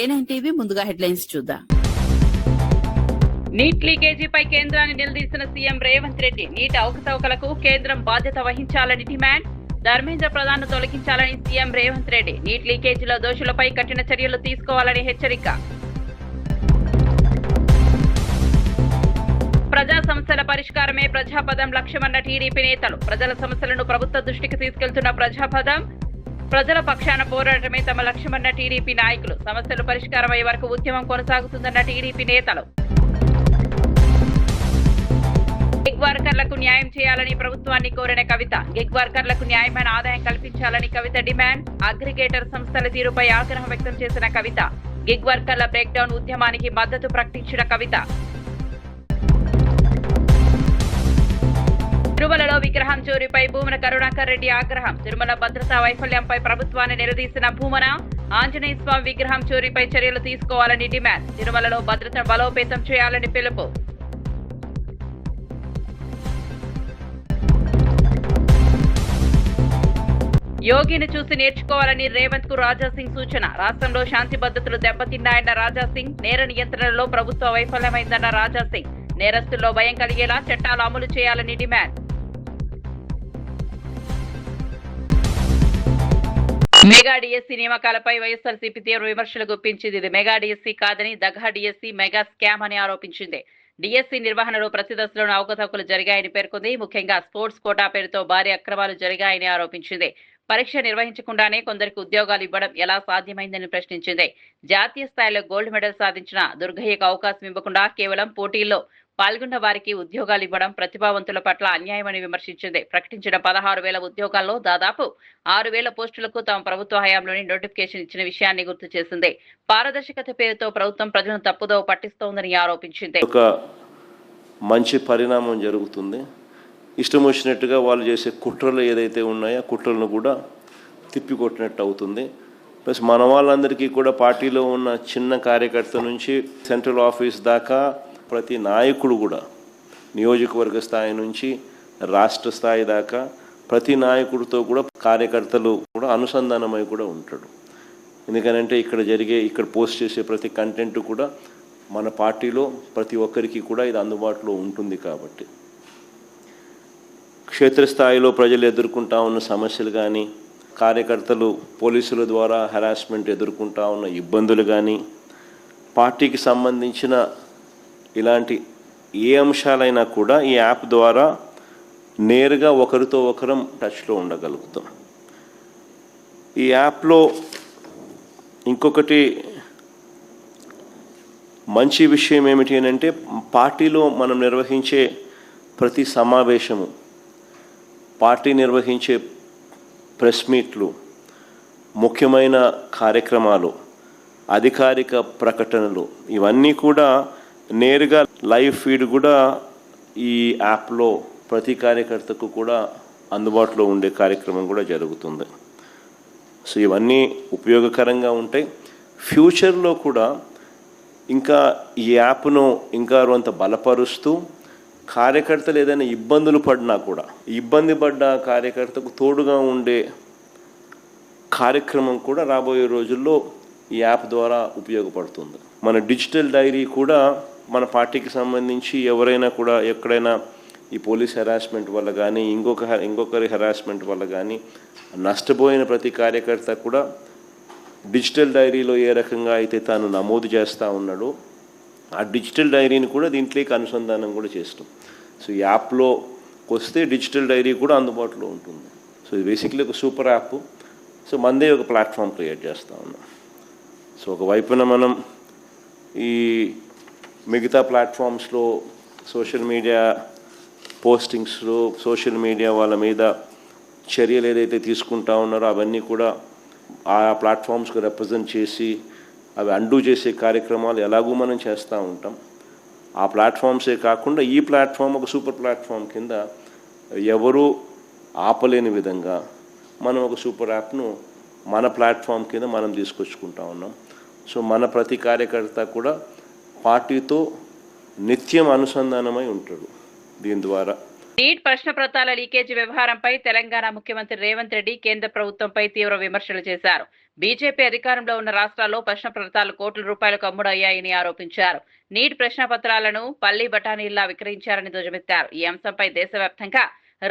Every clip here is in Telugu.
K9 టీవీ ముందుగా హెడ్లైన్స్ చూద్దాం. నీట్ లీకేజీపై కేంద్రాన్ని నిలదీసిన సీఎం రేవంత్ రెడ్డి. నీట్ అవకతవకలకు కేంద్రం బాధ్యత వహించాలని డిమాండ్. ధర్మేంద్ర ప్రధాన్ను తొలగించాలని సీఎం రేవంత్ రెడ్డి. నీట్ లీకేజీలో దోషులపై కఠిన చర్యలు తీసుకోవాలని హెచ్చరిక. ప్రజా సమస్యల పరిష్కారమే ప్రజాపదం లక్ష్యమన్న టీడీపీ నేతలు. ప్రజల సమస్యలను ప్రభుత్వ దృష్టికి తీసుకెళ్తున్న ప్రజాపదం, ప్రజల పక్షాన పోరాటమే తమ లక్ష్యమన్న టీడీపీ నాయకులు. సమస్యలు పరిష్కారమయ్యే వరకు ఉద్యమం కొనసాగుతుందన్న టీడీపీ నేతలు. గిగ్ వర్కర్లకు న్యాయం చేయాలని ప్రభుత్వాన్ని కోరిన కవిత. గిగ్ వర్కర్లకు న్యాయమైన ఆదాయం కల్పించాలని కవిత డిమాండ్. అగ్రిగేటర్ సంస్థల తీరుపై ఆగ్రహం వ్యక్తం చేసిన కవిత. గిగ్ వర్కర్ల బ్రేక్డౌన్ ఉద్యమానికి మద్దతు ప్రకటించిన కవిత. తిరుమలలో విగ్రహం చోరీపై భూమన కరుణాకర్ రెడ్డి ఆగ్రహం. తిరుమల భద్రతా వైఫల్యంపై ప్రభుత్వాన్ని నిలదీసిన భూమన. ఆంజనేయ స్వామి విగ్రహం చోరీపై చర్యలు తీసుకోవాలని డిమాండ్. తిరుమలలో భద్రతను బలోపేతం చేయాలని పిలుపు. యోగిని చూసి నేర్చుకోవాలని రేవంత్ కు రాజాసింగ్ సూచన. రాష్ట్రంలో శాంతి భద్రతలు దెబ్బతిన్నాయన్న రాజాసింగ్. నేర నియంత్రణలో ప్రభుత్వ వైఫల్యమైందన్న రాజాసింగ్. నేరస్తుల్లో భయం కలిగేలా చట్టాలు అమలు చేయాలని డిమాండ్. మెగా డిఎస్సీ నియామకాలపై వైఎస్ఆర్సీపీ తీవ్ర విమర్శలు గుప్పించింది. ఇది మెగా డిఎస్సీ కాదని, దగా డిఎస్సీ మెగా స్కామ్ అని ఆరోపించింది. డిఎస్సీ నిర్వహణలో ప్రతి దశలోనూ అవకతవకలు జరిగాయని పేర్కొంది. ముఖ్యంగా స్పోర్ట్స్ కోటా పేరుతో భారీ అక్రమాలు జరిగాయని ఆరోపించింది. పరీక్ష నిర్వహించకుండానే కొందరికి ఉద్యోగాలు ఇవ్వడం ఎలా సాధ్యమైందని ప్రశ్నించింది. జాతీయ స్థాయిలో గోల్డ్ మెడల్ సాధించిన దుర్గయ్యకు అవకాశం ఇవ్వకుండా కేవలం పోటీల్లో పాల్గొన్న వారికి ఉద్యోగాలు ఇవ్వడం ప్రతిభావంతుల పట్ల అన్యాయమని విమర్శించింది. ప్రకటించిన 16,000 ఉద్యోగాల్లో దాదాపు 6,000 పోస్టులకు తమ ప్రభుత్వ హయాంలోని నోటిఫికేషన్ ఇచ్చిన విషయాన్ని గుర్తు చేసింది. పారదర్శకత పేరుతో ప్రభుత్వం ప్రజలను తప్పుదోవ పట్టిస్తోందని ఆరోపించింది. ఒక మంచి పరిణామం జరుగుతుంది. ఇష్టం వచ్చినట్టుగా వాళ్ళు చేసే కుట్రలు ఏదైతే ఉన్నాయో కుట్రలను కూడా తిప్పికొట్టినట్టు అవుతుంది. ప్లస్ మన వాళ్ళందరికీ కూడా పార్టీలో ఉన్న చిన్న కార్యకర్త నుంచి సెంట్రల్ ఆఫీస్ దాకా ప్రతి నాయకుడు కూడా నియోజకవర్గ స్థాయి నుంచి రాష్ట్ర స్థాయి దాకా ప్రతి నాయకుడితో కూడా కార్యకర్తలు కూడా అనుసంధానమై కూడా ఉంటాడు. ఎందుకనంటే ఇక్కడ పోస్ట్ చేసే ప్రతి కంటెంట్ కూడా మన పార్టీలో ప్రతి ఒక్కరికి కూడా ఇది అందుబాటులో ఉంటుంది. కాబట్టి క్షేత్రస్థాయిలో ప్రజలు ఎదుర్కొంటా ఉన్న సమస్యలు కానీ, కార్యకర్తలు పోలీసుల ద్వారా హెరాస్మెంట్ ఎదుర్కొంటా ఉన్న ఇబ్బందులు కానీ, పార్టీకి సంబంధించిన ఇలాంటి ఏ అంశాలైనా కూడా ఈ యాప్ ద్వారా నేరుగా ఒకరితో ఒకరం టచ్లో ఉండగలుగుతాం. ఈ యాప్లో ఇంకొకటి మంచి విషయం ఏమిటి అంటే, పార్టీలో మనం నిర్వహించే ప్రతి సమావేశము, పార్టీ నిర్వహించే ప్రెస్ మీట్లు, ముఖ్యమైన కార్యక్రమాలు, అధికారిక ప్రకటనలు ఇవన్నీ కూడా నేరుగా లైవ్ ఫీడ్ కూడా ఈ యాప్లో ప్రతి కార్యకర్తకు కూడా అందుబాటులో ఉండే కార్యక్రమం కూడా జరుగుతుంది. సో ఇవన్నీ ఉపయోగకరంగా ఉంటాయి. ఫ్యూచర్లో కూడా ఇంకా ఈ యాప్ను ఇంకా కొంత బలపరుస్తూ కార్యకర్తలు ఏదైనా ఇబ్బందులు పడినా కూడా ఇబ్బంది పడ్డ కార్యకర్తకు తోడుగా ఉండే కార్యక్రమం కూడా రాబోయే రోజుల్లో ఈ యాప్ ద్వారా ఉపయోగపడుతుంది. మన డిజిటల్ డైరీ కూడా మన పార్టీకి సంబంధించి ఎవరైనా కూడా ఎక్కడైనా ఈ పోలీస్ హెరాస్మెంట్ వల్ల కానీ ఇంకొకరి హెరాస్మెంట్ వల్ల కానీ నష్టపోయిన ప్రతి కార్యకర్త కూడా డిజిటల్ డైరీలో ఏ రకంగా అయితే తాను నమోదు చేస్తూ ఉన్నాడో ఆ డిజిటల్ డైరీని కూడా దీంట్లోకి అనుసంధానం కూడా చేస్తాం. సో ఈ యాప్లోకి వస్తే డిజిటల్ డైరీ కూడా అందుబాటులో ఉంటుంది. సో ఇది బేసిక్లీ ఒక సూపర్ యాప్. సో మనదే ఒక ప్లాట్ఫామ్ క్రియేట్ చేస్తూ ఉన్నాం. సో ఒకవైపున మనం ఈ మిగతా ప్లాట్ఫామ్స్లో సోషల్ మీడియా పోస్టింగ్స్లో సోషల్ మీడియా వాళ్ళ మీద చర్యలు ఏదైతే తీసుకుంటా ఉన్నారో అవన్నీ కూడా ఆ ప్లాట్ఫామ్స్కి రిప్రజెంట్ చేసి అవి అండూ చేసే కార్యక్రమాలు ఎలాగూ మనం చేస్తూ ఉంటాం. ఆ ప్లాట్ఫామ్సే కాకుండా ఈ ప్లాట్ఫామ్ ఒక సూపర్ ప్లాట్ఫామ్ కింద ఎవరూ ఆపలేని విధంగా మనం ఒక సూపర్ యాప్ను మన ప్లాట్ఫామ్ కింద మనం తీసుకొచ్చుకుంటా ఉన్నాం. సో మన ప్రతి కార్యకర్త కూడా పార్టీతో నిత్యం అనుసంధానమై ఉంటాడు దీని ద్వారా. నీట్ ప్రశ్న పత్రాల లీకేజీ వ్యవహారంపై తెలంగాణ ముఖ్యమంత్రి రేవంత్ రెడ్డి కేంద్ర ప్రభుత్వంపై తీవ్ర విమర్శలు చేశారు. బీజేపీ అధికారంలో ఉన్న రాష్ట్రాల్లో ప్రశ్న పత్రాలు కోట్ల రూపాయలకు అమ్ముడయ్యాయని ఆరోపించారు. నీట్ ప్రశ్న పత్రాలను పల్లి బఠానీల్లా విక్రయించారని ధ్వజమెత్తారు. ఈ అంశంపై దేశవ్యాప్తంగా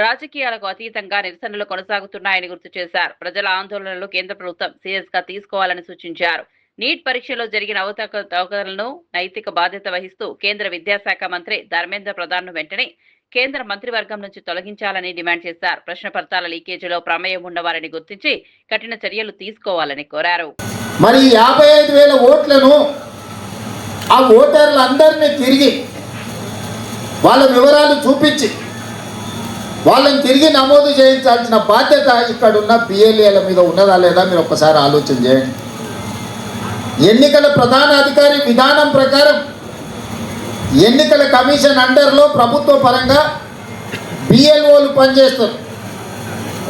రాజకీయాలకు అతీతంగా నిరసనలు కొనసాగుతున్నాయని గుర్తు చేశారు. ప్రజల ఆందోళనలు కేంద్ర ప్రభుత్వం సీరియస్ గా తీసుకోవాలని సూచించారు. నీట్ పరీక్షలో జరిగిన అవకతవకలను నైతిక బాధ్యత వహిస్తూ కేంద్ర విద్యాశాఖ మంత్రి ధర్మేంద్ర ప్రధాన్ ను వెంటనే కేంద్ర మంత్రివర్గం నుంచి తొలగించాలని డిమాండ్ చేశారు. ప్రశ్న పత్రాల లీకేజీలో ప్రమేయం ఉన్నవారిని గుర్తించి కఠిన చర్యలు తీసుకోవాలని కోరారు. మరి 55,000 ఓట్లను ఆ ఓటర్లందరినీ తిరిగి వాళ్ళ వివరాలు చూపించి వాళ్ళని తిరిగి నమోదు చేయించాల్సిన బాధ్యత ఇక్కడున్న పిఎల్ఏల మీద ఉన్నదా లేదా మీరు ఒక్కసారి ఆలోచన చేయండి. ఎన్నికల ప్రధాన అధికారి విధానం ప్రకారం ఎన్నికల కమిషన్ అండర్లో ప్రభుత్వ పరంగా బిఎల్ఓలు పనిచేస్తారు.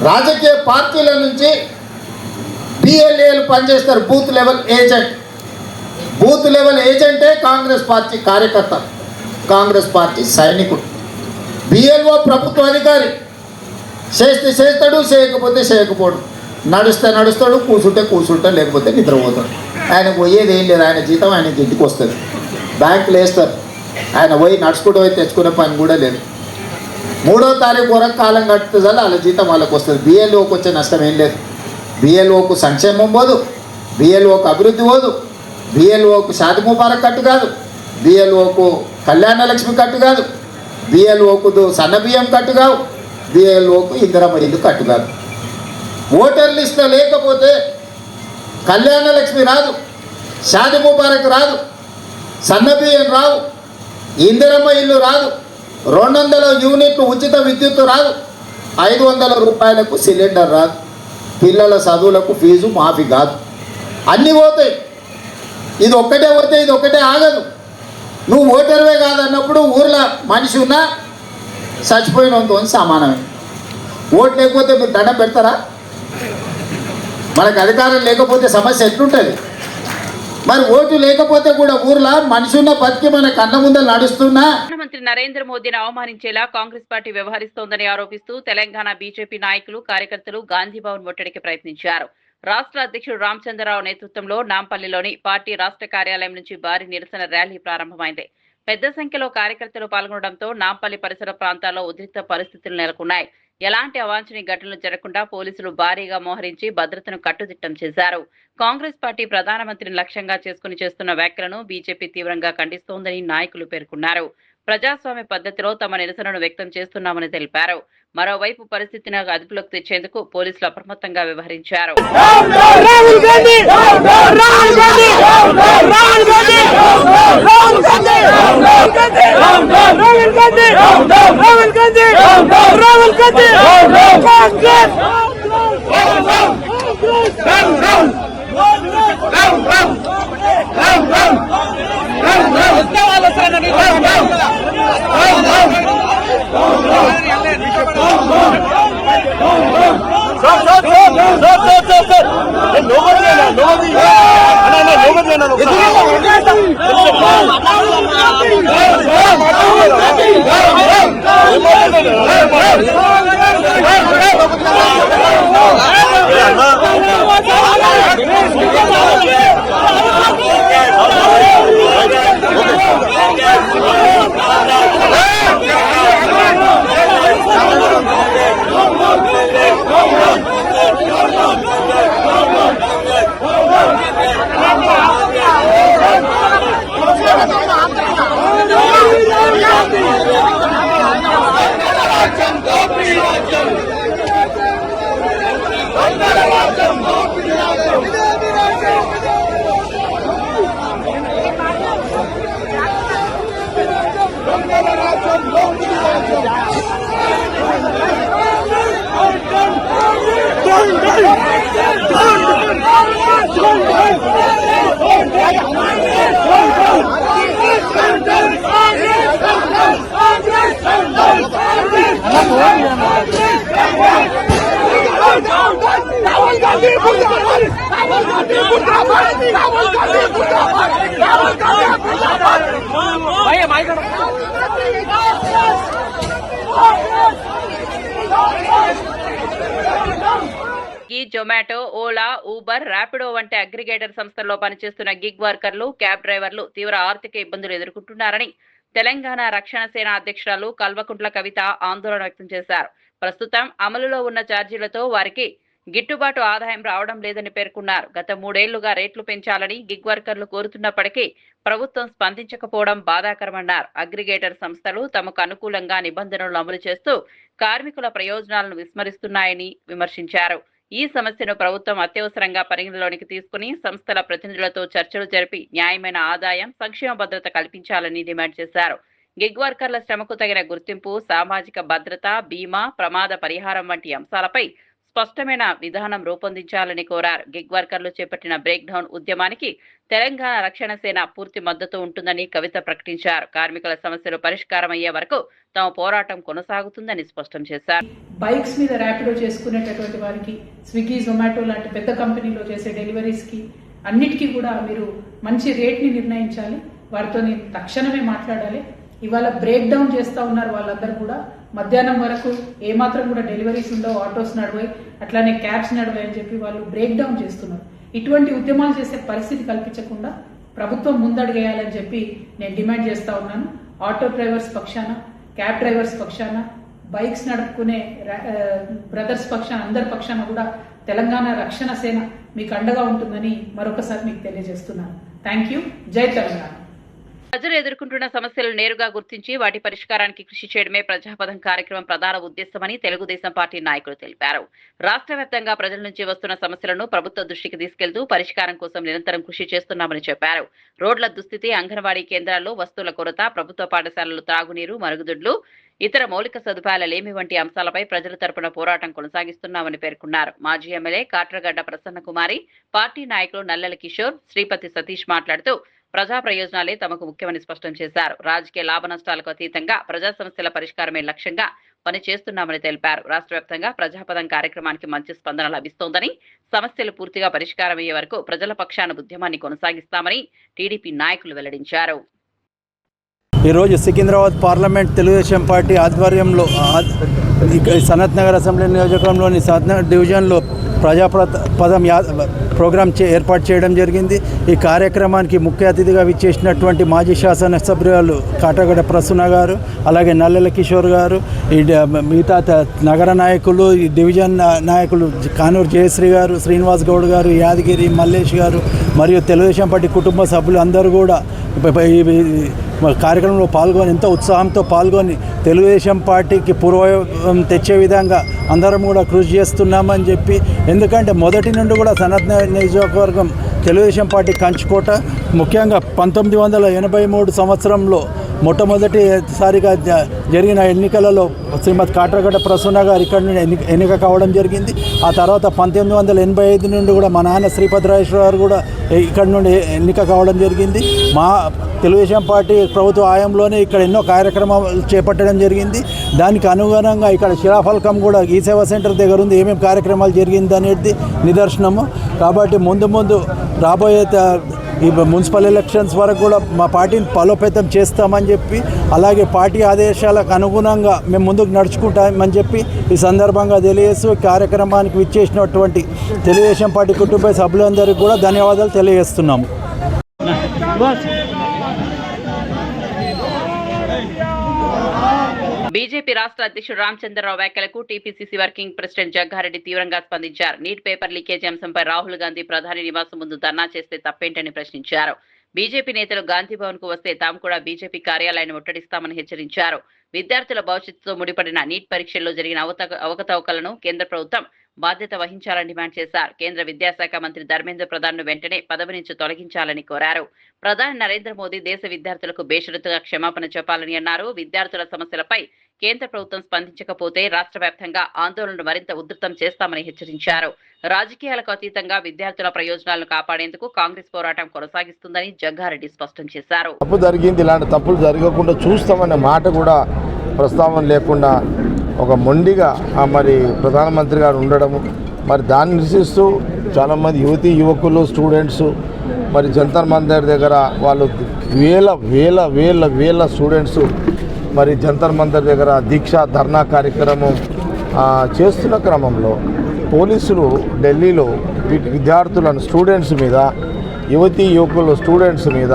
రాజకీయ పార్టీల నుంచి బిఎల్ఏలు పనిచేస్తారు. Booth level agent. Booth level ఏజెంటే కాంగ్రెస్ పార్టీ కార్యకర్త, కాంగ్రెస్ పార్టీ సైనికుడు. బిఎల్ఓ ప్రభుత్వ అధికారి. చేస్తే చేస్తాడు, చేయకపోతే చేయకపోడు. నడుస్తే నడుస్తాడు, కూర్చుంటే లేకపోతే నిద్రపోతాడు. ఆయన పోయేది ఏం లేదు. ఆయన జీతం ఆయన ఇంటికి వస్తుంది. బ్యాంకులు వేస్తారు. ఆయన పోయి నడుచుకుంటూ పోయి తెచ్చుకునే పని కూడా లేదు. 3వ తారీఖు వరకు కాలం కట్టుతుంది, వాళ్ళ జీతం వాళ్ళకి వస్తుంది. బిఎల్ఓకి వచ్చే నష్టం ఏం లేదు. బిఎల్ఓకు సంక్షేమం పోదు, బిఎల్ఓకు అభివృద్ధి పోదు, బిఎల్ఓకు షాది ముబారక్ కట్టు కాదు, బిఎల్ఓకు కళ్యాణ లక్ష్మి కట్టు కాదు, బిఎల్ఓకు సన్న బియ్యం కట్టు కావు, బిఎల్ఓకు ఇందిరమ్మ ఇల్లు కట్టు కాదు. ఓటర్ లిస్టులో లేకపోతే కళ్యాణ లక్ష్మి రాదు, షాది ముబారక్ రాదు, సన్న బియ్యం రావు, ఇందిరమ్మ ఇల్లు రాదు, 200 యూనిట్లు ఉచిత విద్యుత్ రాదు, 500 రూపాయలకు సిలిండర్ రాదు, పిల్లల చదువులకు ఫీజు మాఫీ కాదు. అన్నీ పోతాయి. ఇది ఒక్కటే పోతే ఇది ఒక్కటే ఆగదు. నువ్వు ఓటర్వే కాదన్నప్పుడు ఊర్లో మనిషి ఉన్నా చచ్చిపోయినంతో సమానమే. ఓటు లేకపోతే మీరు దండం పెడతారా? మనకు అధికారం లేకపోతే సమస్య ఎట్లుంటుంది? మరి ఓటు లేకపోతే కూడా ఊర్లో మనిషి ఉన్న బతికి మన కన్న ముందర నడుస్తున్నా. ప్రధానమంత్రి నరేంద్ర మోదీని అవమానించేలా కాంగ్రెస్ పార్టీ వ్యవహరిస్తోందని ఆరోపిస్తూ తెలంగాణ బీజేపీ నాయకులు కార్యకర్తలు గాంధీ భవన్ ముట్టడికి ప్రయత్నించారు. రాష్ట్ర అధ్యక్షుడు రామచంద్రరావు నేతృత్వంలో నాంపల్లిలోని పార్టీ రాష్ట్ర కార్యాలయం నుంచి భారీ నిరసన ర్యాలీ ప్రారంభమైంది. పెద్ద సంఖ్యలో కార్యకర్తలు పాల్గొనడంతో నాంపల్లి పరిసర ప్రాంతాల్లో ఉద్రిక్త పరిస్థితులు నెలకొన్నాయి. ఎలాంటి అవాంఛనీయ ఘటనలు జరగకుండా పోలీసులు భారీగా మోహరించి భద్రతను కట్టుదిట్టం చేశారు. కాంగ్రెస్ పార్టీ ప్రధానమంత్రిని లక్ష్యంగా చేసుకుని చేస్తున్న వ్యాఖ్యలను బీజేపీ తీవ్రంగా ఖండిస్తోందని నాయకులు పేర్కొన్నారు. ప్రజాస్వామ్య పద్ధతిలో తమ నిరసనను వ్యక్తం చేస్తున్నామని తెలిపారు. మరోవైపు పరిస్థితిని అదుపులోకి తెచ్చేందుకు పోలీసులు అప్రమత్తంగా వ్యవహరించారు. స్విగ్గీ, జొమాటో, ఓలా, ఊబర్, ర్యాపిడో వంటి అగ్రిగేటర్ సంస్థల్లో పనిచేస్తున్న గిగ్ వర్కర్లు, క్యాబ్ డ్రైవర్లు తీవ్ర ఆర్థిక ఇబ్బందులు ఎదుర్కొంటున్నారని తెలంగాణ రక్షణ సేన అధ్యక్షురాలు కల్వకుంట్ల కవిత ఆందోళన వ్యక్తం చేశారు. ప్రస్తుతం అమలులో ఉన్న ఛార్జీలతో వారికి గిట్టుబాటు ఆదాయం రావడం లేదని పేర్కొన్నారు. గత 3 ఏళ్లుగా రేట్లు పెంచాలని గిగ్ వర్కర్లు కోరుతున్నప్పటికీ ప్రభుత్వం స్పందించకపోవడం బాధాకరమన్నారు. అగ్రిగేటర్ సంస్థలు తమకు అనుకూలంగా నిబంధనలు అమలు చేస్తూ కార్మికుల ప్రయోజనాలను విస్మరిస్తున్నాయని విమర్శించారు. ఈ సమస్యను ప్రభుత్వం అత్యవసరంగా పరిగణలోనికి తీసుకుని సంస్థల ప్రతినిధులతో చర్చలు జరిపి న్యాయమైన ఆదాయం, సంక్షేమ భద్రత కల్పించాలని డిమాండ్ చేశారు. గిగ్ వర్కర్ల శ్రమకు తగిన గుర్తింపు, సామాజిక భద్రత, బీమా, ప్రమాద పరిహారం వంటి అంశాలపై స్పష్టమైన విధానం రూపొందించాలని కోరారు. గిగ్ వర్కర్లు చేపట్టిన బ్రేక్ డౌన్ ఉద్యమానికి తెలంగాణ రక్షణ సేన పూర్తి మద్దతు ఉంటుందని కవిత ప్రకటించారు. కార్మికుల సమస్యలు పరిష్కారం అయ్యే వరకు తమ పోరాటం కొనసాగుతుందని స్పష్టం చేశారు. బైక్స్ మీద ర్యాపిడో చేసుకునేటటువంటి వారికి, స్విగ్గీ, జొమాటో లాంటి పెద్ద కంపెనీలో చేసే డెలివరీస్కి అన్నిటికీ కూడా మీరు మంచి రేట్ని నిర్ణయించాలి. వారితో తక్షణమే మాట్లాడాలి. ఇవాళ బ్రేక్ డౌన్ చేస్తూ ఉన్నారు వాళ్ళందరూ కూడా. మధ్యాహ్నం వరకు ఏమాత్రం కూడా డెలివరీస్ ఉండవు, ఆటోస్ నడవాయి, అట్లానే క్యాబ్స్ నడవాయి అని చెప్పి వాళ్ళు బ్రేక్ డౌన్ చేస్తున్నారు. ఇటువంటి ఉద్యమాలు చేసే పరిస్థితి కల్పించకుండా ప్రభుత్వం ముందడుగేయాలని చెప్పి నేను డిమాండ్ చేస్తా ఉన్నాను. ఆటో డ్రైవర్స్ పక్షాన, క్యాబ్ డ్రైవర్స్ పక్షాన, బైక్స్ నడుపుకునే బ్రదర్స్ పక్షాన, అందరి పక్షాన కూడా తెలంగాణ రక్షణ సేన మీకు అండగా ఉంటుందని మరొకసారి మీకు తెలియజేస్తున్నాను. Thank you. జై తెలంగాణ. ప్రజలు ఎదుర్కొంటున్న సమస్యలను నేరుగా గుర్తించి వాటి పరిష్కారానికి కృషి చేయడమే ప్రజాపథం కార్యక్రమం ప్రధాన ఉద్దేశమని తెలుగుదేశం పార్టీ నాయకులు తెలిపారు. రాష్ట్ర వ్యాప్తంగా ప్రజల నుంచి వస్తున్న సమస్యలను ప్రభుత్వ దృష్టికి తీసుకెళ్తూ పరిష్కారం కోసం నిరంతరం కృషి చేస్తున్నామని చెప్పారు. రోడ్ల దుస్థితి, అంగన్వాడీ కేంద్రాల్లో వస్తువుల కొరత, ప్రభుత్వ పాఠశాలలు త్రాగునీరు, మరుగుదొడ్లు, ఇతర మౌలిక సదుపాయాల లేమి వంటి అంశాలపై ప్రజల తరపున పోరాటం కొనసాగిస్తున్నామని పేర్కొన్నారు. మాజీ ఎమ్మెల్యే కాట్రగడ్డ ప్రసన్నకుమారి, పార్టీ నాయకులు నల్లెల కిషోర్, శ్రీపతి సతీష్ మాట్లాడుతూ ప్రజా ప్రయోజనాలే తమకు ముఖ్యమని స్పష్టం చేశారు. రాజకీయ లాభ నష్టాలకు అతీతంగా ప్రజా సమస్యల పరిష్కారమే లక్ష్యంగా పనిచేస్తున్నామని తెలిపారు. రాష్ట్ర వ్యాప్తంగా ప్రజాపథం కార్యక్రమానికి మంచి స్పందన లభిస్తోందని, సమస్యలు పూర్తిగా పరిష్కారమయ్యే వరకు ప్రజల పక్షాన ఉద్యమాన్ని కొనసాగిస్తామని టీడీపీ నాయకులు వెల్లడించారు. ఈరోజు సికింద్రాబాద్ పార్లమెంట్ తెలుగుదేశం పార్టీ ఆధ్వర్యంలో సనత్ నగర్ అసెంబ్లీ నియోజకవర్గంలోని సనత్ నగర్ డివిజన్లో ప్రజాపథం ప్రోగ్రాం ఏర్పాటు చేయడం జరిగింది. ఈ కార్యక్రమానికి ముఖ్య అతిథిగా విచ్చేసినటువంటి మాజీ శాసనసభ్యులు కాట్రగడ్డ ప్రసన్న గారు, అలాగే నల్లెల కిషోర్ గారు, ఈ మిగతా నగర నాయకులు, ఈ డివిజన్ నాయకులు కానూరు జయశ్రీ గారు, శ్రీనివాస్ గౌడ్ గారు, యాదగిరి మల్లేష్ గారు మరియు తెలుగుదేశం పార్టీ కుటుంబ సభ్యులు అందరూ కూడా కార్యక్రమంలో పాల్గొని ఎంతో ఉత్సాహంతో పాల్గొని తెలుగుదేశం పార్టీకి పూర్వం తెచ్చే విధంగా అందరం కూడా కృషి చేస్తున్నామని చెప్పి, ఎందుకంటే మొదటి నుండి కూడా సనత్ నగర్ నియోజకవర్గం తెలుగుదేశం పార్టీ కంచుకోట. ముఖ్యంగా 1983 సంవత్సరంలో మొట్టమొదటిసారిగా జరిగిన ఎన్నికలలో శ్రీమతి కాట్రగడ్డ ప్రసన్న గారు ఇక్కడ నుండి ఎన్నిక కావడం జరిగింది. ఆ తర్వాత 1985 నుండి కూడా మా నాన్న శ్రీపతిరాజేశ్వర గారు కూడా ఇక్కడ నుండి ఎన్నిక కావడం జరిగింది. మా తెలుగుదేశం పార్టీ ప్రభుత్వ హయాంలోనే ఇక్కడ ఎన్నో కార్యక్రమాలు చేపట్టడం జరిగింది. దానికి అనుగుణంగా ఇక్కడ శిలాఫలకం కూడా ఈ సేవా సెంటర్ దగ్గర ఉంది, ఏమేమి కార్యక్రమాలు జరిగింది అనేది నిదర్శనము. కాబట్టి ముందు రాబోయే ఈ మున్సిపల్ ఎలక్షన్స్ వరకు కూడా మా పార్టీని బలోపేతం చేస్తామని చెప్పి, అలాగే పార్టీ ఆదేశాలకు అనుగుణంగా మేము ముందుకు నడుచుకుంటామని చెప్పి ఈ సందర్భంగా తెలియజేస్తూ కార్యక్రమానికి విచ్చేసినటువంటి తెలుగుదేశం పార్టీ కుటుంబ సభ్యులందరికీ కూడా ధన్యవాదాలు తెలియజేస్తున్నాము. బీజేపీ రాష్ట్ర అధ్యక్షుడు రామచంద్రరావు వ్యాఖ్యలకు టీపీసీసీ వర్కింగ్ ప్రెసిడెంట్ జగ్గారెడ్డి తీవ్రంగా స్పందించారు. నీట్ పేపర్ లీకేజీ అంశంపై రాహుల్ గాంధీ ప్రధాని నివాసం ముందు ధర్నా చేస్తే తప్పేంటని ప్రశ్నించారు. బీజేపీ నేతలు గాంధీ భవన్ కు వస్తే తాము కూడా బీజేపీ కార్యాలయాన్ని ముట్టడిస్తామని హెచ్చరించారు. విద్యార్థుల భవిష్యత్తుతో ముడిపడిన నీట్ పరీక్షల్లో జరిగిన అవకతవకలను కేంద్ర ప్రభుత్వం బాధ్యత వహించాలని డిమాండ్ చేశారు. కేంద్ర విద్యాశాఖ మంత్రి ధర్మేంద్ర ప్రధాన్ ను వెంటనే పదవి నుంచి తొలగించాలని కోరారు. ప్రధాని నరేంద్ర మోదీ దేశ విద్యార్థులకు బేషరతుగా క్షమాపణ చెప్పాలని అన్నారు. విద్యార్థుల సమస్యలపై కేంద్ర ప్రభుత్వం స్పందించకపోతే రాష్ట్ర వ్యాప్తంగా ఆందోళనలు మరింత ఉధృతం చేస్తామని హెచ్చరించారు. రాజకీయాలకు అతీతంగా విద్యార్థుల ప్రయోజనాలను కాపాడేందుకు కాంగ్రెస్ పోరాటం కొనసాగిస్తుందని జగ్గారెడ్డి స్పష్టం చేశారు. తప్పు జరిగింది, ఇలాంటి తప్పులు జరగకుండా చూస్తామనే మాట కూడా ప్రస్తావన లేకుండా ఒక మొండిగా మరి ప్రధానమంత్రి గారు ఉండడము, మరి దాన్ని నిరసిస్తూ చాలామంది యువకులు, స్టూడెంట్స్ మరి జంతర్ మంతర్ దగ్గర వాళ్ళు వేల స్టూడెంట్స్ మరి జంతర్ మంతర్ దగ్గర దీక్ష ధర్నా కార్యక్రమం చేస్తున్న క్రమంలో పోలీసులు ఢిల్లీలో విద్యార్థులను స్టూడెంట్స్ మీద యువతీ యువకులు స్టూడెంట్స్ మీద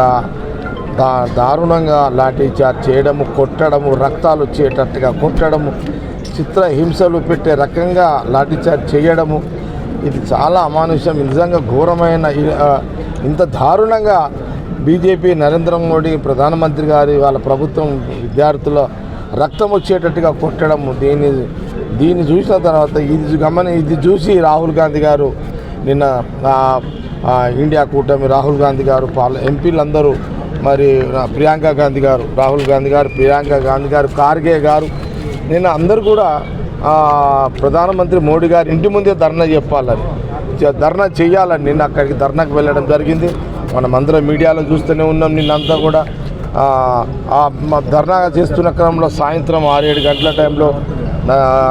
దారుణంగా లాఠీ చార్జ్ చేయడము, కొట్టడము, రక్తాలు వచ్చేటట్టుగా కొట్టడము, చిత్ర హింసలు పెట్టే రకంగా లాఠీ చార్జ్ చేయడము, ఇది చాలా అమానుషం. నిజంగా ఘోరమైన ఇంత దారుణంగా బీజేపీ నరేంద్ర మోడీ ప్రధానమంత్రి గారి వాళ్ళ ప్రభుత్వం విద్యార్థుల రక్తం వచ్చేటట్టుగా కొట్టడము, దీన్ని చూసిన తర్వాత ఇది చూసి రాహుల్ గాంధీ గారు నిన్న ఇండియా కూటమి రాహుల్ గాంధీ గారు ఎంపీలందరూ మరి ప్రియాంక గాంధీ గారు, రాహుల్ గాంధీ గారు, ప్రియాంక గాంధీ గారు, ఖార్గే గారు నిన్న అందరూ కూడా ప్రధానమంత్రి మోడీ గారు ఇంటి ముందే ధర్నా చేయాలని నిన్న అక్కడికి ధర్నాకు వెళ్ళడం జరిగింది. మనం అందరం మీడియాలో చూస్తూనే ఉన్నాం. నిన్నంతా కూడా ధర్నా చేస్తున్న క్రమంలో సాయంత్రం 6-7 గంటల టైంలో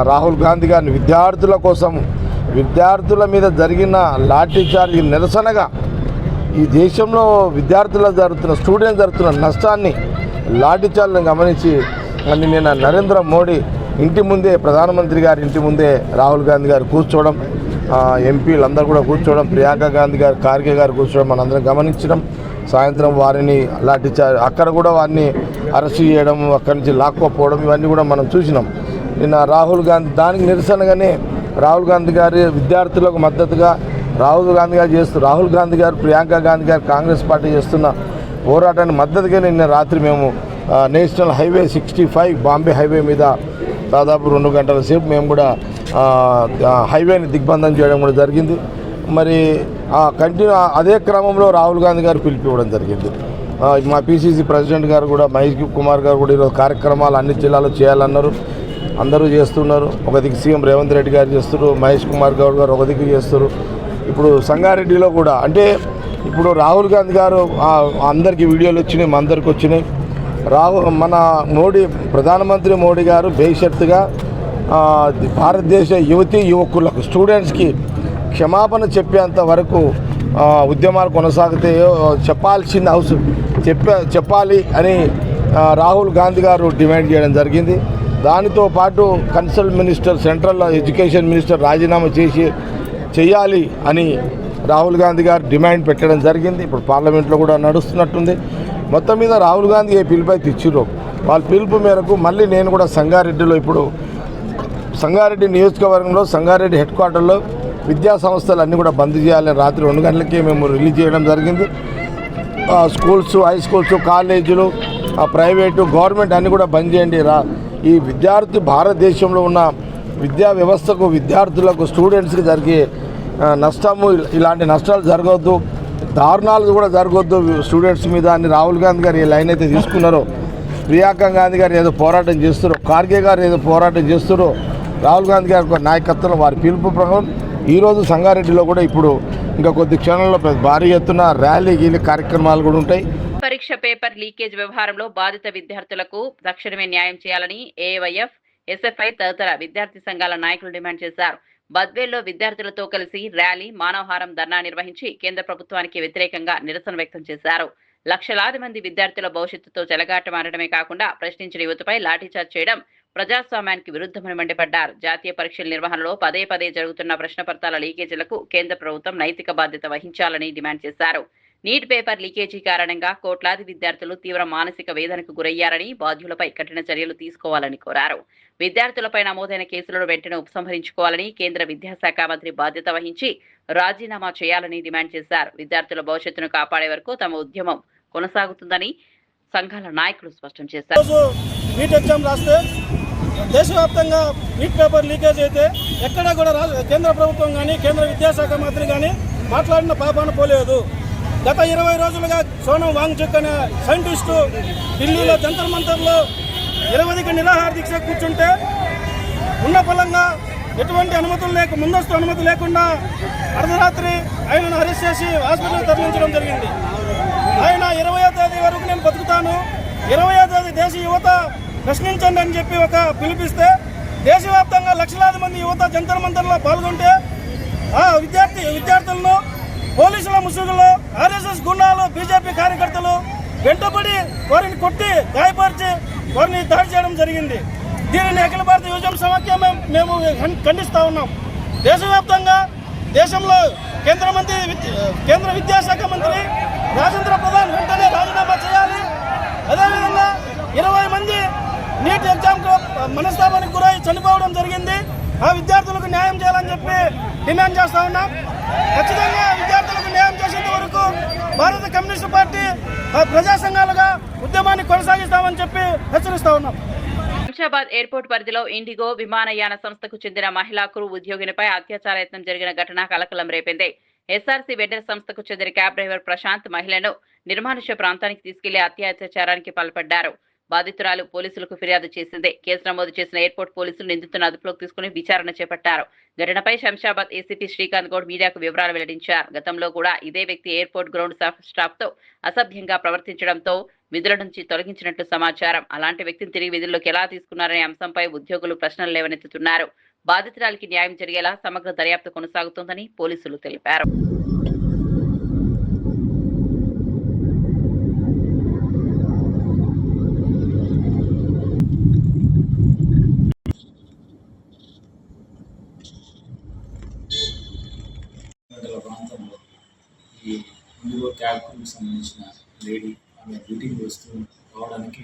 రాహుల్ గాంధీ గారిని విద్యార్థుల మీద జరిగిన లాఠీ చార్జ్ నిరసనగా ఈ దేశంలో స్టూడెంట్స్ జరుగుతున్న నష్టాన్ని లాఠీ చార్జ్ని గమనించి నిన్న నరేంద్ర మోడీ ఇంటి ముందే, ప్రధానమంత్రి గారి ఇంటి ముందే రాహుల్ గాంధీ గారు కూర్చోవడం, ఎంపీలందరూ కూడా కూర్చోవడం, ప్రియాంక గాంధీ గారు, ఖార్గే గారు కూర్చోవడం మనందరం గమనించడం. సాయంత్రం వారిని లాఠీ చార్జ్ అక్కడ కూడా వారిని అరెస్ట్ చేయడం, అక్కడి నుంచి లాక్కోపోవడం ఇవన్నీ కూడా మనం చూసినాం. నిన్న రాహుల్ గాంధీ దానికి నిరసనగానే రాహుల్ గాంధీ గారి విద్యార్థులకు మద్దతుగా రాహుల్ గాంధీ గారు, ప్రియాంక గాంధీ గారు కాంగ్రెస్ పార్టీ చేస్తున్న పోరాటానికి మద్దతుగా నిన్న రాత్రి మేము నేషనల్ హైవే 65 బాంబే హైవే మీద దాదాపు 2 గంటల సేపు మేము కూడా హైవేని దిగ్బంధం చేయడం కూడా జరిగింది. మరి అదే క్రమంలో రాహుల్ గాంధీ గారు పిలిపివ్వడం జరిగింది. మా పిసిసి ప్రెసిడెంట్ గారు కూడా, మహేష్ కుమార్ గారు కూడా ఈరోజు కార్యక్రమాలు అన్ని జిల్లాలో చేయాలన్నారు. అందరూ చేస్తున్నారు. ఒక దిక్కు సీఎం రేవంత్ రెడ్డి గారు చేస్తున్నారు, మహేష్ కుమార్ గౌడ్ గారు ఒక దిక్కు చేస్తారు. ఇప్పుడు సంగారెడ్డిలో కూడా అంటే ఇప్పుడు రాహుల్ గాంధీ గారు అందరికీ వీడియోలు వచ్చినాయి, మా అందరికి వచ్చినాయి. మన ప్రధానమంత్రి మోడీ గారు బేషరతుగా భారతదేశ యువతీ యువకులకు స్టూడెంట్స్కి క్షమాపణ చెప్పేంత వరకు ఉద్యమాలు కొనసాగుతాయో చెప్పాలి అని రాహుల్ గాంధీ గారు డిమాండ్ చేయడం జరిగింది. దానితో పాటు consult minister, central education minister రాజీనామా చేయాలి అని రాహుల్ గాంధీ గారు డిమాండ్ పెట్టడం జరిగింది. ఇప్పుడు పార్లమెంట్లో కూడా నడుస్తున్నట్టుంది. మొత్తం మీద రాహుల్ గాంధీ ఏ పిలుపు అయితే ఇచ్చిరో వాళ్ళ పిలుపు మేరకు మళ్ళీ నేను కూడా సంగారెడ్డి నియోజకవర్గంలో సంగారెడ్డి హెడ్ క్వార్టర్లో విద్యా సంస్థలు అన్నీ కూడా బంద్ చేయాలని రాత్రి 2 గంటలకే మేము రిలీజ్ చేయడం జరిగింది. స్కూల్స్, హై స్కూల్స్, కాలేజీలు, ప్రైవేటు, గవర్నమెంట్ అన్నీ కూడా బంద్ చేయండి. ఈ భారతదేశంలో ఉన్న విద్యా వ్యవస్థకు, విద్యార్థులకు, స్టూడెంట్స్కి జరిగే నష్టము, ఇలాంటి నష్టాలు జరగవద్దు, దారుణాలు కూడా జరగవద్దు స్టూడెంట్స్ మీద అని రాహుల్ గాంధీ గారు ఏ లైన్ అయితే తీసుకున్నారో, ప్రియాంక గాంధీ గారు ఏదో పోరాటం చేస్తారో, ఖార్గే గారు ఏదో పోరాటం చేస్తారో, రాహుల్ గాంధీ గారి నాయకత్వంలో వారి పిలుపు ప్రకారం ఈరోజు సంగారెడ్డిలో కూడా ఇప్పుడు ఇంకా కొద్ది క్షణంలో భారీ ఎత్తున ర్యాలీ కార్యక్రమాలు కూడా ఉంటాయి. పరీక్ష పేపర్ లీకేజ్ వ్యవహారంలో బాధిత విద్యార్థులకు తక్షణమే న్యాయం చేయాలని ఏఐవైఎఫ్, ఎస్ఎఫ్ఐ తదితర విద్యార్థి సంఘాల నాయకులు డిమాండ్ చేశారు. బద్వేల్లో విద్యార్థులతో కలిసి ర్యాలీ, మానవహారం ధర్నా నిర్వహించి కేంద్ర ప్రభుత్వానికి వ్యతిరేకంగా నిరసన వ్యక్తం చేశారు. లక్షలాది మంది విద్యార్థుల భవిష్యత్తుతో చెలగాటమాడటమే కాకుండా ప్రశ్నించిన యువతపై లాఠీచార్జ్ చేయడం ప్రజాస్వామ్యానికి విరుద్ధమని మండిపడ్డారు. జాతీయ పరీక్షల నిర్వహణలో పదే జరుగుతున్న ప్రశ్నపత్రాల లీకేజీలకు కేంద్ర ప్రభుత్వం నైతిక బాధ్యత వహించాలని డిమాండ్ చేశారు. నీట్ పేపర్ లీకేజీ కారణంగా కోట్లాది విద్యార్థులు తీవ్ర మానసిక వేదనకు గురయ్యారని, బాధ్యులపై కఠిన చర్యలు తీసుకోవాలని కోరారు. విద్యార్థులపై నమోదైన కేసులను వెంటనే ఉపసంహరించుకోవాలని, కేంద్ర విద్యాశాఖ మంత్రి బాధ్యత వహించి రాజీనామా చేయాలని డిమాండ్ చేశారు. విద్యార్థుల భవిష్యత్తును కాపాడే వరకు తమ ఉద్యమం కొనసాగుతుందని సంఘాల నాయకులు స్పష్టం చేశారు. నీట్ ఎగ్జామ్ రాస్తే దేశవ్యాప్తంగా నీట్ పేపర్ లీకేజ్ అయితే ఎక్కడా కూడా కేంద్ర ప్రభుత్వం కానీ, కేంద్ర విద్యాశాఖ మంత్రి కానీ మాట్లాడిన పాపాన పోలేదు. గత 20 రోజులుగా సోనం వాంగ్చుక్ అనే సైంటిస్టు ఢిల్లీలో జంతర్ మంతర్లో నిరవధిక నిరాహార దీక్ష కూర్చుంటే ఉన్న ఫలంగా ఎటువంటి ముందస్తు అనుమతి లేకుండా అర్ధరాత్రి ఆయనను అరెస్ట్ చేసి హాస్పిటల్ తరలించడం జరిగింది. ఆయన 20వ తేదీ వరకు నేను బతుకుతాను, 20వ తేదీ దేశ యువత ప్రశ్నించండి అని చెప్పి ఒక పిలిపిస్తే దేశవ్యాప్తంగా లక్షలాది మంది యువత జంతర్ మంతర్లో పాల్గొంటే ఆ విద్యార్థులను పోలీసుల ముసుగులో ఆర్ఎస్ఎస్ గుండాలు, బీజేపీ కార్యకర్తలు వెంటబడి వారిని కొట్టి గాయపరిచి వారిని దాడి చేయడం జరిగింది. దీనిని అఖిల భారత యువజన సమాఖ్య మేము ఖండిస్తూ ఉన్నాం. దేశవ్యాప్తంగా దేశంలో కేంద్ర విద్యాశాఖ మంత్రి రాజేంద్ర ప్రధాన్ వెంటనే రాజీనామా చేయాలి. అదేవిధంగా 20 మంది నీట్ ఎగ్జామ్ మనస్తాపానికి గురై చనిపోవడం జరిగింది. ఆ విద్యార్థులకు న్యాయం చేయాలని చెప్పి డిమాండ్ చేస్తా ఉన్నాం. ఖచ్చితంగా విద్యార్థులకు న్యాయం చేసేంత వరకు భారత కమ్యూనిస్టు పార్టీ ప్రజా సంఘాలుగా ఉద్యమాన్ని కొనసాగిస్తామని చెప్పి హెచ్చరిస్తా ఉన్నాం. శంషాబాద్ ఎయిర్పోర్ట్ పరిధిలో ఇండిగో విమానయాన సంస్థకు చెందిన మహిళా క్రూ ఉద్యోగినిపై అత్యాచార యత్నం జరిగిన ఘటన కలకలం రేపింది. ఎస్ఆర్సీ వెండర్ సంస్థకు చెందిన క్యాబ్ డ్రైవర్ ప్రశాంత్ మహిళను నిర్మానుష్య ప్రాంతానికి తీసుకెళ్లి అత్యాచారానికి పాల్పడ్డారు. బాధితురాలు పోలీసులకు ఫిర్యాదు చేసింది. కేసు నమోదు చేసిన ఎయిర్పోర్ట్ పోలీసులు నిందితులను అదుపులోకి తీసుకుని విచారణ చేపట్టారు. ఘటనపై శంషాబాద్ ఏసీపీ శ్రీకాంత్ గౌడ్ మీడియాకు వివరాలు వెల్లడించారు. గతంలో కూడా ఇదే వ్యక్తి ఎయిర్పోర్ట్ గ్రౌండ్ స్టాఫ్ తో అసభ్యంగా ప్రవర్తించడంతో విధుల నుంచి తొలగించినట్లు సమాచారం. అలాంటి వ్యక్తిని తిరిగి విధుల్లోకి ఎలా తీసుకున్నారనే అంశంపై ఉద్యోగులు ప్రశ్నలు లేవనెత్తుతున్నారు. బాధితురాలికి న్యాయం జరిగేలా సమగ్ర దర్యాప్తు కొనసాగుతోందని పోలీసులు తెలిపారు. ప్రాంతంలో ఈ ఇండిగో క్యాబ్కు సంబంధించిన లేడీ ఆమె డ్యూటీకి వస్తూ రావడానికి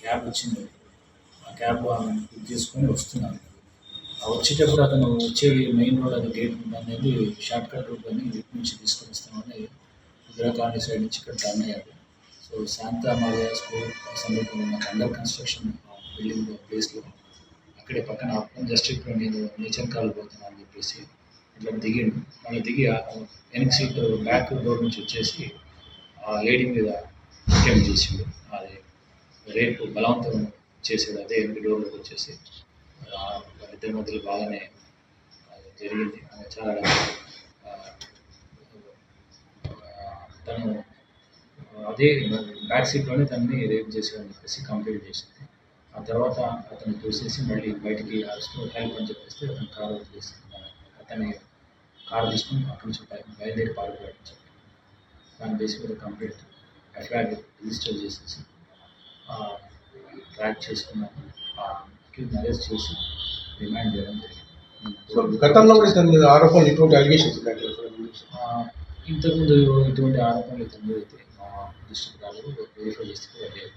క్యాబ్ వచ్చింది. ఆ క్యాబ్ ఆమె బుక్ చేసుకొని వస్తున్నారు. వచ్చేటప్పుడు అతను వచ్చే మెయిన్ రోడ్ అది గేట్ అనేది షార్ట్ కట్ రూట్ అని ఇటు నుంచి తీసుకొని వస్తామని ఇందిరా కాలనీ సైడ్ నుంచి ఇక్కడ టర్న్ అయ్యారు. సో శాంతా మారియా స్కూల్ సమీపంలో నాకు అండర్ కన్స్ట్రక్షన్ బిల్డింగ్ ప్లేస్లో అక్కడే పక్కన జస్ట్ ఇప్పుడు నేను నేచర్ కాల్ పోతున్నాను అని చెప్పేసి ఇట్లా దిగిండు. మళ్ళీ దిగి వెనక్ సీట్ బ్యాక్ డోర్ నుంచి వచ్చేసి ఆ లేడీ మీద అటెంప్ట్ చేసిండు. అది రేపు బలవంతం చేసాడు. అదే వెనక డోర్లోకి వచ్చేసి ఇద్దరి మధ్యలో బాగానే జరిగింది. చాలా తను అదే బ్యాక్ సీట్లోనే తనని రేప్ చేశాడని చెప్పేసి కంప్లైంట్ చేసింది. ఆ తర్వాత అతను చూసేసి మళ్ళీ బయటికి హెల్ప్ అని చెప్పేసి అతను కారు వదిలేసి అతని కారు తీసుకుని అక్కడి నుంచి బయలుదేరి పారిపోయాడని చెప్పి దాని బేస్ మీద కంప్లైంట్ ఎఫ్ఐఆర్ రిజిస్టర్ చేసేసి ట్రాక్ చేసుకున్నాము. అరెస్ట్ చేసి రిమాండ్ చేయడం జరిగింది. గతంలో కూడా ఆరోపణలు ఇటువంటి అలిగేషన్స్ ఇంతకుముందు ఇటువంటి ఆరోపణలు ఇతని మీద అయితే మా దృష్టికి రాలేదు. వెరిఫై చేస్తే వెళ్ళలేదు.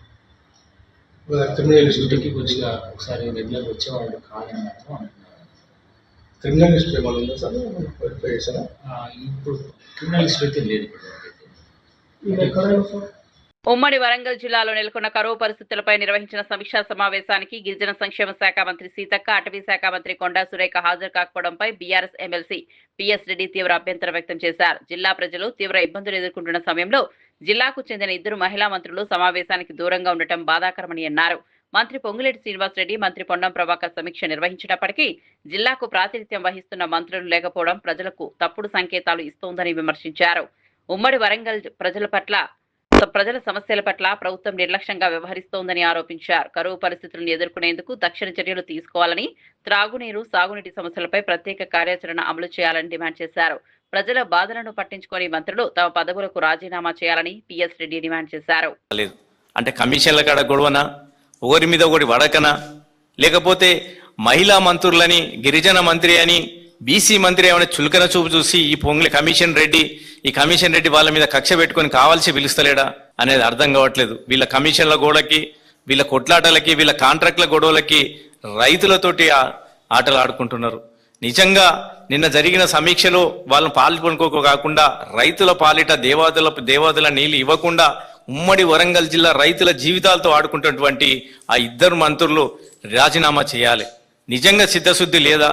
డ్యూటీకి కొద్దిగా ఒకసారి రెగ్యులర్ వచ్చేవాళ్ళు కాదని మాత్రం అంటున్నారు. క్రిమినల్ హిస్టరీ ఏమైనా ఉందా సార్? వెరిఫై చేశారా? ఇప్పుడు క్రిమినల్ హిస్టరీ అయితే లేదు. ఉమ్మడి వరంగల్ జిల్లాలో నెలకొన్న కరువు పరిస్థితులపై నిర్వహించిన సమీక్షా సమావేశానికి గిరిజన సంక్షేమ శాఖ మంత్రి సీతక్క, అటవీ శాఖ మంత్రి కొండా సురేఖ హాజరు కాకపోవడంపై బీఆర్ఎస్ ఎమ్మెల్సీ పిఎస్ రెడ్డి తీవ్ర అభ్యంతరం వ్యక్తం చేశారు. జిల్లా ప్రజలు తీవ్ర ఇబ్బందులు ఎదుర్కొంటున్న సమయంలో జిల్లాకు చెందిన 2 మహిళా మంత్రులు సమావేశానికి దూరంగా ఉండటం బాధాకరమని అన్నారు. మంత్రి పొంగులేటి శ్రీనివాసరెడ్డి, మంత్రి పొన్నం ప్రభాకర్ సమీక్ష నిర్వహించినప్పటికీ జిల్లాకు ప్రాతినిధ్యం వహిస్తున్న మంత్రులు లేకపోవడం ప్రజలకు తప్పుడు సంకేతాలు ఇస్తోందని విమర్శించారు. ఉమ్మడి వరంగల్ ప్రజల సమస్యల పట్ల ప్రభుత్వం నిర్లక్ష్యంగా వ్యవహరిస్తోందని ఆరోపించారు. కరువు పరిస్థితులను ఎదుర్కొనేందుకు తక్షణ చర్యలు తీసుకోవాలని, త్రాగునీరు, సాగునీటి సమస్యలపై ప్రత్యేక కార్యాచరణ అమలు చేయాలని డిమాండ్ చేశారు. ప్రజల బాధలను పట్టించుకొని మంత్రులు తమ పదవులకు రాజీనామా చేయాలని పిఎస్ రెడ్డి డిమాండ్ చేశారు. అంటే కమిషన్ల కాడ గొడవనా, ఒకరి మీద ఒకటి వడకనా, లేకపోతే మహిళా మంత్రులని, గిరిజన మంత్రి అని, బీసీ మంత్రి ఏమైనా చులకన చూపు చూసి ఈ కమిషన్ రెడ్డి వాళ్ళ మీద కక్ష పెట్టుకొని కావాల్సి పిలుస్తలేడా అనేది అర్థం కావట్లేదు. వీళ్ళ కమిషన్ల గోడకి, వీళ్ళ కొట్లాటలకి, వీళ్ళ కాంట్రాక్ట్ల గొడవలకి రైతులతోటి ఆటలు ఆడుకుంటున్నారు. నిజంగా నిన్న జరిగిన సమీక్షలో వాళ్ళని పాల్గొనుకోక కాకుండా రైతుల పాలిట దేవాదుల నీళ్లు ఇవ్వకుండా ఉమ్మడి వరంగల్ జిల్లా రైతుల జీవితాలతో ఆడుకుంటున్నటువంటి ఆ 2 మంత్రులు రాజీనామా చేయాలి. నిజంగా సిద్ధశుద్ధి లేదా?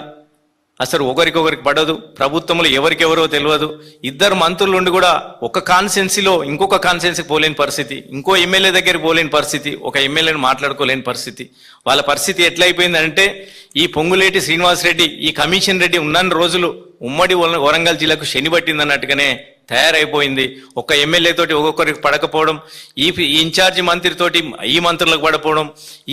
అసలు ఒకరికొకరికి పడదు. ప్రభుత్వంలో ఎవరికెవరో తెలియదు. 2 మంత్రులుండి కూడా ఒక కాన్స్టెన్సీలో ఇంకొక కాన్స్టెన్సీకి పోలేని పరిస్థితి, ఇంకో ఎమ్మెల్యే దగ్గరికి పోలేని పరిస్థితి, ఒక ఎమ్మెల్యేని మాట్లాడుకోలేని పరిస్థితి. వాళ్ళ పరిస్థితి ఎట్లయిపోయిందంటే ఈ పొంగులేటి శ్రీనివాసరెడ్డి, ఈ కమిషన్ రెడ్డి ఉన్న రోజులు ఉమ్మడి వరంగల్ జిల్లాకు శని పట్టిందన్నట్టుగానే తయారైపోయింది. ఒక ఎమ్మెల్యే తోటి ఒక్కొక్కరికి పడకపోవడం, ఈ ఇన్ఛార్జి మంత్రితోటి ఈ మంత్రులకు పడకపోవడం,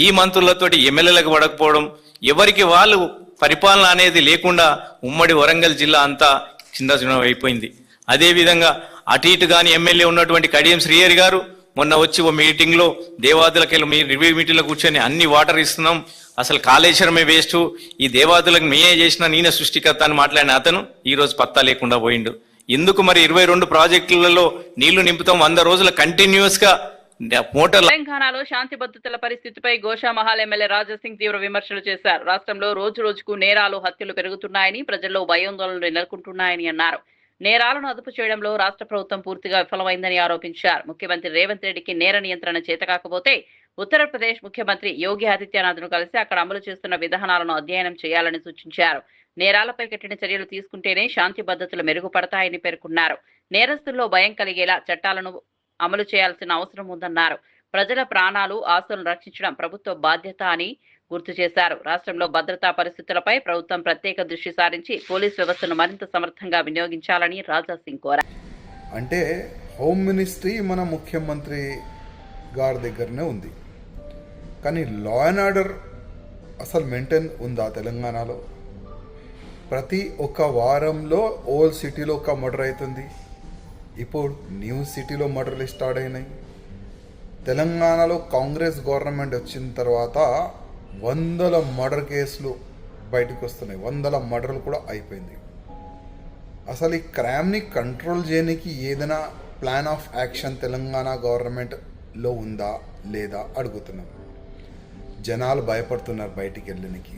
ఈ మంత్రులతోటి ఎమ్మెల్యేలకు పడకపోవడం, ఎవరికి వాళ్ళు పరిపాలన అనేది లేకుండా ఉమ్మడి వరంగల్ జిల్లా అంతా చిన్న అయిపోయింది. అదేవిధంగా అటు ఇటు కానీ ఎమ్మెల్యే ఉన్నటువంటి కడియం శ్రీహరి గారు మొన్న వచ్చి ఓ మీటింగ్ లో దేవాదులకి మీ రివ్యూ మీటింగ్ లో కూర్చొని అన్ని వాటర్ ఇస్తున్నాం, అసలు కాళేశ్వరమే వేస్ట్, ఈ దేవాదులకు మేయే చేసిన నేనే సృష్టికర్త అని మాట్లాడిన అతను ఈ రోజు పత్తా లేకుండా పోయిండు. ఎందుకు మరి 22 ప్రాజెక్టులలో నీళ్లు నింపుతాం 100 రోజుల కంటిన్యూస్ గా మోటార్. తెలంగాణలో శాంతి భద్రతల పరిస్థితిపై గోషామహల్ ఎమ్మెల్యే రాజాసింగ్ తీవ్ర విమర్శలు చేశారు. రాష్ట్రంలో రోజు రోజుకు నేరాలు, హత్యలు పెరుగుతున్నాయని, ప్రజల్లో భయాందోళనలు నెలకొంటున్నాయని అన్నారు. నేరాలను అదుపు చేయడంలో రాష్ట్ర ప్రభుత్వం పూర్తిగా విఫలమైందని ఆరోపించారు. ముఖ్యమంత్రి రేవంత్ రెడ్డికి నేర నియంత్రణ చేతకాకపోతే ఉత్తరప్రదేశ్ ముఖ్యమంత్రి యోగి ఆదిత్యనాథ్ను కలిసి అక్కడ అమలు చేస్తున్న విధానాలను అధ్యయనం చేయాలని సూచించారు. నేరాలపై కఠిన చర్యలు తీసుకుంటేనే శాంతి భద్రతలు మెరుగుపడతాయని పేర్కొన్నారు. నేరస్తుల్లో భయం కలిగేలా చట్టాలను అమలు చేయాల్సిన అవసరం ఉందన్నారు. ప్రజల ప్రాణాలు, ఆస్తులను రక్షించడం ప్రభుత్వ బాధ్యత అని గుర్తు చేశారు. రాష్ట్రంలో భద్రతా పరిస్థితులపై ప్రభుత్వం ప్రత్యేక దృష్టి సారించి పోలీస్ వ్యవస్థను మరింత సమర్థంగా వినియోగించాలని రాజాసింగ్ కోరారు. అంటే హోమ్ మినిస్ట్రీ మన ముఖ్యమంత్రి గారి దగ్గరనే ఉంది, కానీ లా అండ్ ఆర్డర్ అసలు మెయింటైన్ ఉందా తెలంగాణలో? ప్రతి ఒక్క వారంలో ఓల్డ్ సిటీలో ఒక మర్డర్ అవుతుంది, ఇప్పుడు న్యూ సిటీలో మర్డర్లు స్టార్ట్ అయినాయి. తెలంగాణలో కాంగ్రెస్ గవర్నమెంట్ వచ్చిన తర్వాత 100 మర్డర్ కేసులు బయటకు వస్తున్నాయి, 100 మర్డర్లు కూడా అయిపోయింది. అసలు ఈ క్రైమ్ని కంట్రోల్ చేయడానికి ఏదైనా ప్లాన్ ఆఫ్ యాక్షన్ తెలంగాణ గవర్నమెంట్లో ఉందా లేదా అడుగుతున్నాం. జనాలు భయపడుతున్నారు బయటికి వెళ్ళడానికి,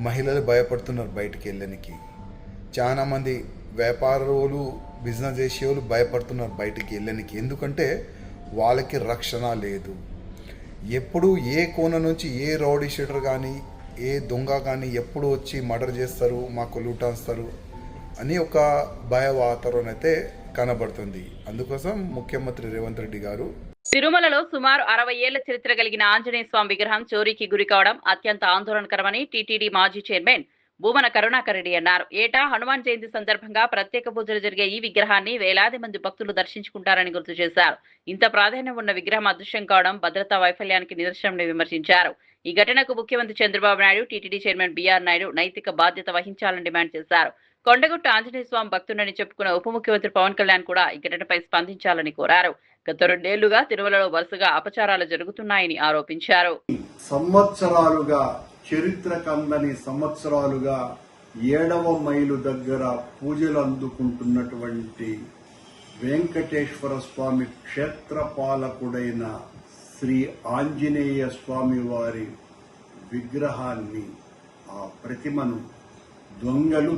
మహిళలు భయపడుతున్నారు బయటికి వెళ్ళడానికి, చాలామంది వ్యాపారులు, బిజినెస్ చేసేవాళ్ళు భయపడుతున్నారు బయటికి వెళ్ళడానికి. ఎందుకంటే వాళ్ళకి రక్షణ లేదు. ఎప్పుడు ఏ కోణ నుంచి ఏ రౌడీ షీటర్ కానీ ఏ దొంగ కానీ ఎప్పుడు వచ్చి మర్డర్ చేస్తారు, మాకు లూటాస్తారు అని ఒక భయ వాతావరణం అయితే కనబడుతుంది. అందుకోసం ముఖ్యమంత్రి రేవంత్ రెడ్డి గారు తిరుమలలో సుమారు 60 ఏళ్ల చరిత్ర కలిగిన ఆంజనేయ స్వామి విగ్రహం చోరీకి గురి కావడం అత్యంత ఆందోళనకరమని టీటీడీ మాజీ చైర్మన్ భూమన కరుణాకర్ రెడ్డి అన్నారు. ఏటా హనుమాన్ జయంతి సందర్భంగా ప్రత్యేక పూజలు జరిగే ఈ విగ్రహాన్ని వేలాది మంది భక్తులు దర్శించుకుంటారని గుర్తు చేశారు. ఇంత ప్రాధాన్యం ఉన్న విగ్రహం అదృశ్యం కావడం భద్రతా వైఫల్యానికి నిదర్శనమని విమర్శించారు. ఈ ఘటనకు ముఖ్యమంత్రి Chandrababu Naidu, TTD chairman BR Naidu నైతిక బాధ్యత వహించాలని డిమాండ్ చేశారు. కొండగుట్ట ఆంజనేయ స్వామి భక్తుడని చెప్పుకున్న ఉప ముఖ్యమంత్రి పవన్ కళ్యాణ్ కూడా ఈ ఘటనపై స్పందించాలని కోరారు. గత 2 ఏళ్లుగా తిరుమలలో వరుసగా అపచారాలు జరుగుతున్నాయని ఆరోపించారు. సంవత్సరాలుగా చరిత్ర కందని సంవత్సరాలుగా 7వ మైలు దగ్గర పూజలు అందుకుంటున్నటువంటి వెంకటేశ్వర స్వామి క్షేత్రపాలకుడైన శ్రీ ఆంజనేయ స్వామి వారి విగ్రహాన్ని, ఆ ప్రతిమను దొంగలు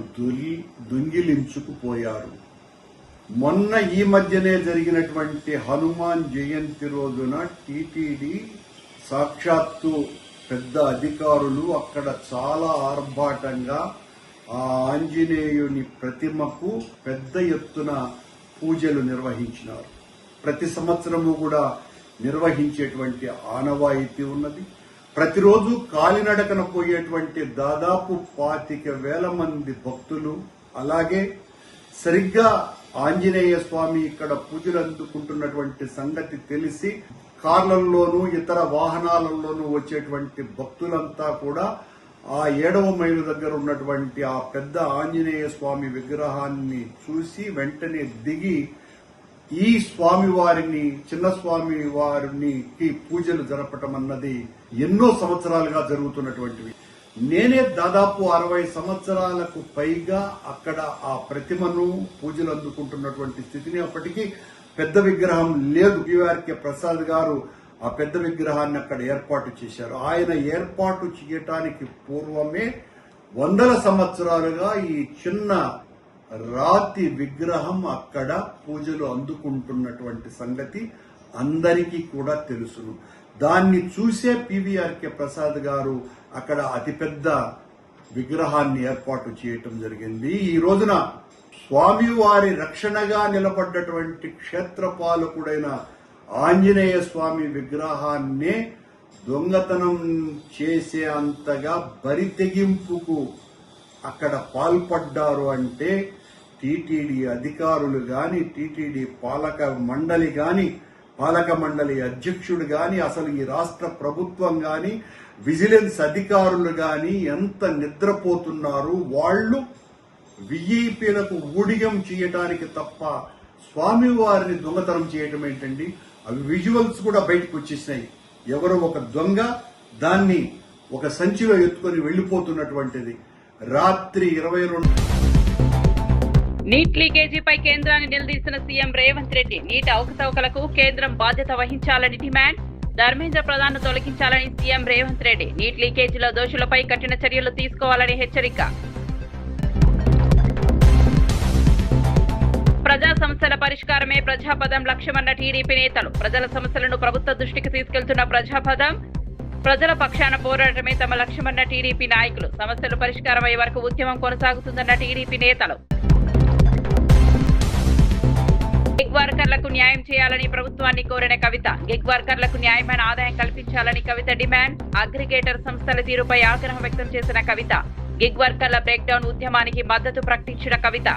దొంగిలించుకుపోయారు. మొన్న ఈ మధ్యనే జరిగినటువంటి హనుమాన్ జయంతి రోజున టీటీడీ సాక్షాత్తు పెద్ద అధికారులు అక్కడ చాలా ఆర్భాటంగా ఆ ఆంజనేయుని ప్రతిమకు పెద్ద ఎత్తున పూజలు నిర్వహించినారు. ప్రతి సంవత్సరము కూడా నిర్వహించేటువంటి ఆనవాయితీ ఉన్నది. ప్రతిరోజు కాలినడకన పోయేటువంటి దాదాపు 25,000 మంది భక్తులు, అలాగే సరిగ్గా ఆంజనేయ స్వామి ఇక్కడ పూజలు అందుకుంటున్నటువంటి సంగతి తెలిసి కార్లలోనూ ఇతర వాహనాలలోనూ వచ్చేటువంటి భక్తులంతా కూడా ఆ 7వ మైలు దగ్గర ఉన్నటువంటి ఆ పెద్ద ఆంజనేయ స్వామి విగ్రహాన్ని చూసి వెంటనే దిగి ఈ స్వామి వారిని, చిన్న స్వామి వారిని పూజలు జరపటం అన్నది ఎన్నో సంవత్సరాలుగా జరుగుతున్నటువంటివి. నేనే దాదాపు 60 సంవత్సరాలకు పైగా అక్కడ ఆ ప్రతిమను పూజలు అందుకుంటున్నటువంటి స్థితిని, అప్పటికీ పెద్ద విగ్రహం లేదు. పిఆర్కే ప్రసాద్ గారు ఆ పెద్ద విగ్రహాన్ని అక్కడ ఏర్పాటు చేశారు. ఆయన ఏర్పాటు చేయటానికి పూర్వమే 100 సంవత్సరాలుగా ఈ చిన్న రాతి విగ్రహం అక్కడ పూజలు అందుకుంటున్నటువంటి సంగతి అందరికీ కూడా తెలుసును. దాన్ని చూసే పివిఆర్కే ప్రసాద్ గారు అక్కడ అతిపెద్ద విగ్రహాన్ని ఏర్పాటు చేయటం జరిగింది. ఈ రోజున స్వామివారి రక్షణగా నిలబడ్డటువంటి క్షేత్రపాలకుడైన ఆంజనేయ స్వామి విగ్రహాన్నే దొంగతనం చేసే అంతగా బరితెగింపుకు అక్కడ పాల్పడ్డారు అంటే టీటీడీ అధికారులు గాని, టీటీడీ పాలక మండలి అధ్యక్షుడు గాని, అసలు ఈ రాష్ట్ర ప్రభుత్వం గాని, విజిలెన్స్ అధికారులు గాని ఎంత నిద్రపోతున్నారు. వాళ్ళు విఐపీలకు ఊడిగం చేయటానికి తప్ప స్వామివారిని దొంగతనం చేయటం ఏంటండి? అవి విజువల్స్ కూడా బయటకు వచ్చేసినాయి. ఎవరో ఒక దొంగ దాన్ని ఒక సంచిలో ఎత్తుకొని వెళ్లిపోతున్నటువంటిది. రాత్రి 22 నీట్ లీకేజీపై కేంద్రాన్ని నిలదీసిన సీఎం రేవంత్ రెడ్డి నీటి అవకతవకలకు కేంద్రం బాధ్యత వహించాలని డిమాండ్. ధర్మేంద్ర ప్రధాన్ తొలగించాలని సీఎం రేవంత్ రెడ్డి. నీట్ లీకేజీలో దోషులపై కఠిన చర్యలు తీసుకోవాలని హెచ్చరిక. ప్రజా సమస్యల పరిష్కారమే ప్రజాపదం లక్ష్యమన్న టీడీపీ నేతలు. ప్రజల సమస్యలను ప్రభుత్వ దృష్టికి తీసుకెళ్తున్న ప్రజాపదం, ప్రజల పక్షాన పోరాటమే తమ లక్ష్యమన్న టీడీపీ నాయకులు. సమస్యలు పరిష్కారమయ్యే వరకు ఉద్యమం కొనసాగుతుందన్న టీడీపీ నేతలు. గిగ్ వర్కర్లకు న్యాయం చేయాలని ప్రభుత్వాన్ని కోరిన కవిత. గిగ్ వర్కర్లకు న్యాయమైన ఆదాయం కల్పించాలని కవిత డిమాండ్. అగ్రిగేటర్ సంస్థల తీరుపై ఆగ్రహం వ్యక్తం చేసిన కవిత. గిగ్ వర్కర్ల బ్రేక్ డౌన్ ఉద్యమానికి మద్దతు ప్రకటించిన కవిత.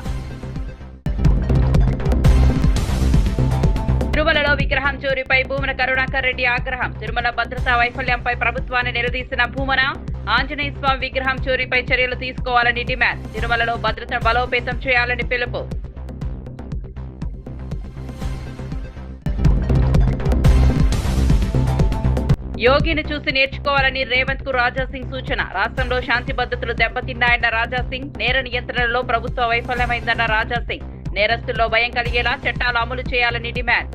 తిరుమలలో విగ్రహం చోరీపై భూమన కరుణాకర్ రెడ్డి ఆగ్రహం. తిరుమల భద్రతా వైఫల్యంపై ప్రభుత్వాన్ని నిలదీసిన భూమన. ఆంజనేయ స్వామి విగ్రహం చోరీపై చర్యలు తీసుకోవాలని డిమాండ్. తిరుమలలో భద్రతను బలోపేతం చేయాలని పిలుపు. యోగిని చూసి నేర్చుకోవాలని రేవంత్ కు రాజాసింగ్ సూచన. రాష్ట్రంలో శాంతి భద్రతలు దెబ్బతిన్నాయన్న రాజాసింగ్. నేర నియంత్రణలో ప్రభుత్వ వైఫల్యమైందన్న రాజాసింగ్. నేరస్తుల్లో భయం కలిగేలా చట్టాలు అమలు చేయాలని డిమాండ్.